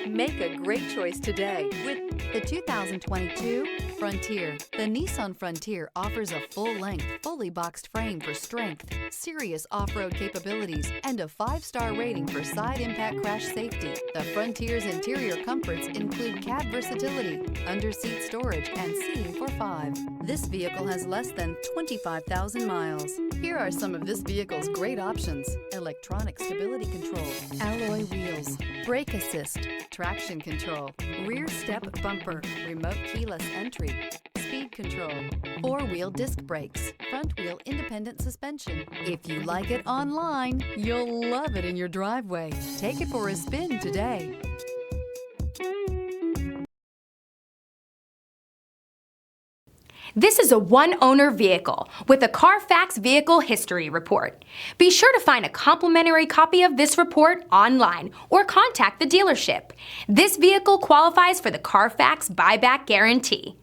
Make a great choice today with the 2022 Frontier. The Nissan Frontier offers a full-length, fully boxed frame for strength, serious off-road capabilities, and a 5-star rating for side impact crash safety. The Frontier's interior comforts include cab versatility, under-seat storage, and seating for 5. This vehicle has less than 25,000 miles. Here are some of this vehicle's great options: electronic stability control, alloy wheels, brake assist, traction control, rear step bumper, remote keyless entry, speed control, 4-wheel disc brakes, front wheel independent suspension. If you like it online, you'll love it in your driveway. Take it for a spin today. This is a one-owner vehicle with a Carfax Vehicle History Report. Be sure to find a complimentary copy of this report online or contact the dealership. This vehicle qualifies for the Carfax Buyback Guarantee.